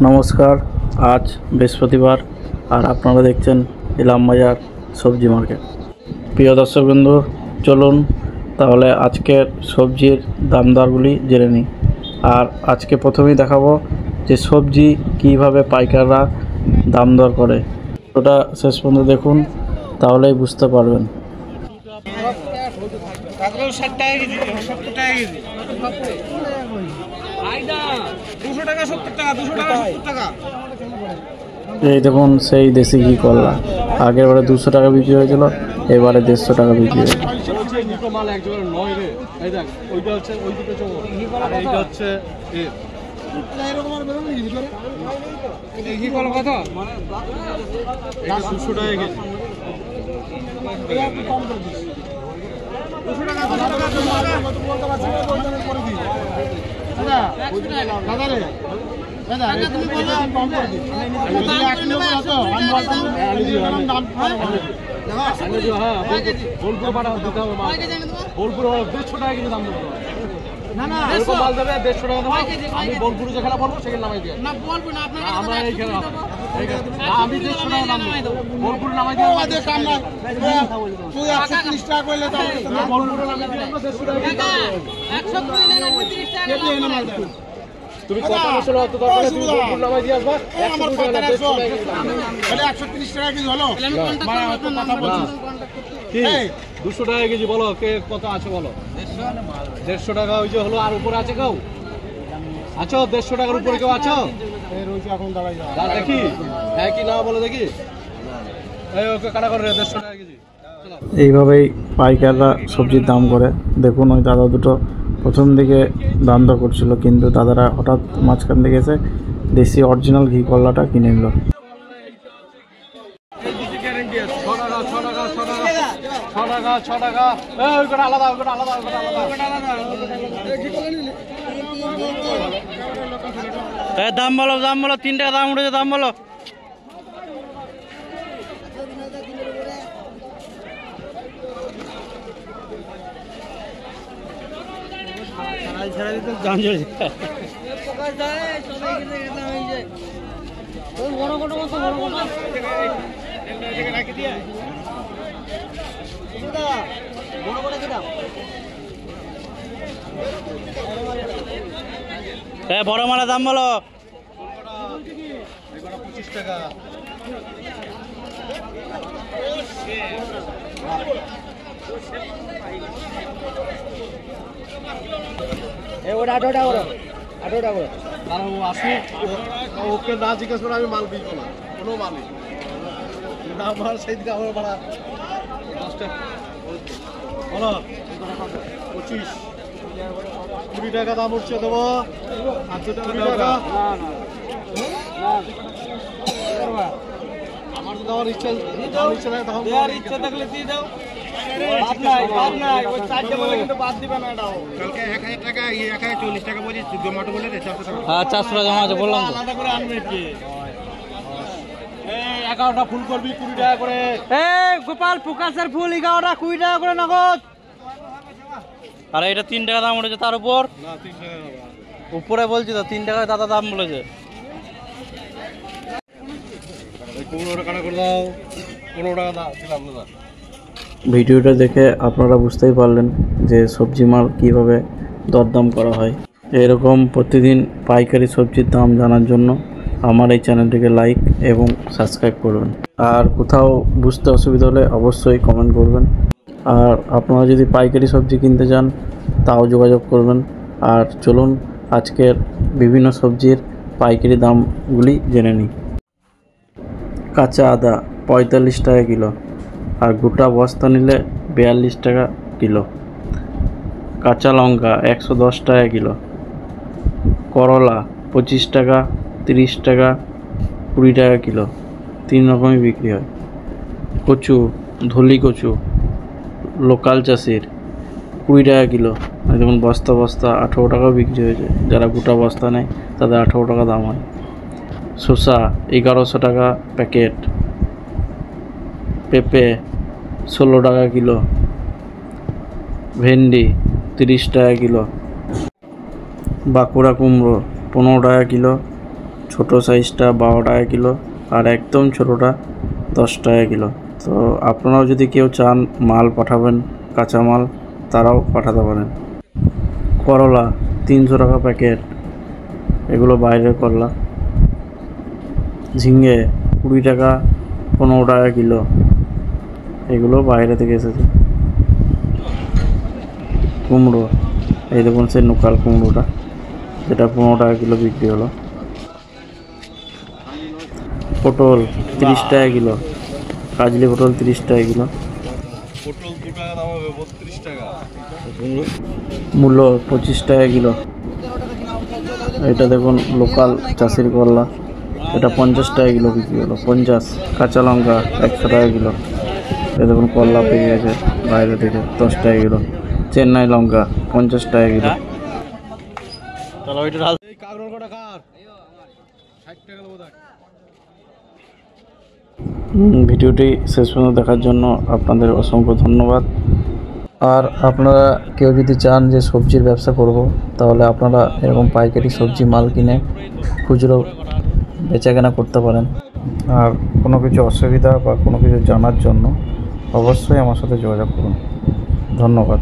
নমস্কার, আজ বৃহস্পতিবার আর আপনারা দেখছেন ইলাম বাজার সবজি মার্কেট। প্রিয় দর্শকবৃন্দ, চলুন তাহলে আজকের সবজির দাম দরগুলি জেনে নিই। আর আজকে প্রথমেই দেখাবো যে সবজি কীভাবে পাইকাররা দাম দর করে। ওটা শেষ পর্যন্ত দেখুন, তাহলেই বুঝতে পারবেন। এই দেখুন সেই দেশি ঘি করলা, আগের বারে 200 টাকা বিক্রি হয়েছিল, এবারে 150 টাকা বিক্রি হয়েছে। তুমি কত মশলা অত দরকার তুমি বোলপুর নামাই দিয়ে আসবা 130 টাকা কেজি হলো মানে কথা বলছি কি 200 টাকা কেজি বলো কে কত আছে বলো 150 টাকা ওই যে হলো আর উপরে আছে কেউ আছো 150 টাকার উপরে কেউ আছো এই রইছে এখন দাঁড়াই যাও দেখি হ্যাঁ কি না বলো দেখি এই ওকে কাটা করে 150 টাকা কেজি এইভাবেই পাইকাররা সবজির দাম করে। দেখুন ওই দাদা দুটো প্রথম দিকে দাম দর করছিল, কিন্তু দাদারা হঠাৎ মাঝখান থেকে এসে দেশি অরিজিনাল ঘি কল্লাটা কিনে নিল। দাম বলো 3 টাকা দাম উঠেছে, দাম বলো। বড় মালা দাম বলো 25 টাকা। ওটা 8 টাকা করে 8 টাকা করে আর ও আসি ওকে না জিজ্ঞেস করে আমি মাল বিকবো না, কোনো মালই না আমার সেই দিকে আমার ভাড়া 10 টাকা বলো 25 20 টাকা দাম উঠছে দেবো 20 টাকা আমার তো দেওয়ার ইচ্ছা নাই, তখন দেওয়ার ইচ্ছা থাকলে দিয়ে দাও। গোপাল প্রকাশের ফুল 11টা 20 টাকা করে নগদ। আরে এটা 3 টাকা দাম উঠেছে, তার উপর উপরে বলছি তো 3 টাকায় দাদা দাম বলেছে। ভিডিওটা দেখে আপনারা বুঝতেই পারলেন যে সবজি মাল কীভাবে দরদাম করা হয়। এরকম প্রতিদিন পাইকারি সবজির দাম জানার জন্য আমার এই চ্যানেলটিকে লাইক এবং সাবস্ক্রাইব করবেন। আর কোথাও বুঝতে অসুবিধা হলে অবশ্যই কমেন্ট করবেন। আর আপনারা যদি পাইকারি সবজি কিনতে চান তাও যোগাযোগ করবেন। আর চলুন আজকের বিভিন্ন সবজির পাইকারি দামগুলি জেনে নিই। কাঁচা আদা 45 টাকা কিলো, আর গোটা বস্তা নিলে 42 টাকা কিলো। কাঁচা লঙ্কা 110 টাকা কিলো। করলা 25 টাকা, 30 টাকা, 20 টাকা কিলো, 3 রকমই বিক্রি হয়। কচু, ধলি কচু লোকাল চাষির 20 টাকা কিলো। যেমন বস্তা 18 টাকাও বিক্রি হয়েছে, যারা গোটা বস্তা নেয় তাদের 18 টাকা দাম হয়। শসা 1100 টাকা প্যাকেট। পেঁপে 16 টাকা কিলো। ভেন্ডি 30 টাকা কিলো। বাঁকুড়া কুমড়ো 15 টাকা কিলো। ছোট সাইজটা 12 টাকা কিলো, আর একদম ছোটোটা 10 টাকা কিলো। তো আপনারাও যদি কেউ চান মাল পাঠাবেন, কাঁচা মাল, তারাও পাঠাতে পারেন। করলা 300 টাকা প্যাকেট, এগুলো বাইরের করলা। ঝিঙে 20 টাকা 15 টাকা কিলো, এগুলো বাইরে থেকে এসেছে। কুমড়ো, এই দেখুন সেই লোকাল কুমড়োটা, যেটা 15 টাকা কিলো বিক্রি হলো। পটল 30 টাকা কিলো, কাজলি পটল 30 টাকা কিলো। মূলো 25 টাকা কিলো। এটা দেখুন লোকাল চাষির করলা, এটা 50 টাকা কিলো বিক্রি হলো। 50। কাঁচা লঙ্কা 100 টাকা কিলো। এটা দেখুন করলা পেয়ে গেছে বাইরে থেকে 10 টাকা কিলো। চেন্নাই লঙ্কা 50 টাকা কিলো। ভিডিওটি শেষ পর্যন্ত দেখার জন্য আপনাদের অসংখ্য ধন্যবাদ। আর আপনারা কেউ যদি চান যে সবজির ব্যবসা করব, তাহলে আপনারা এরকম পাইকারি সবজি মাল কিনে খুচরো বেচাকেনা করতে পারেন। আর কোনো কিছু অসুবিধা বা কোনো কিছু জানার জন্য অবশ্যই আমার সাথে যোগাযোগ করুন। ধন্যবাদ।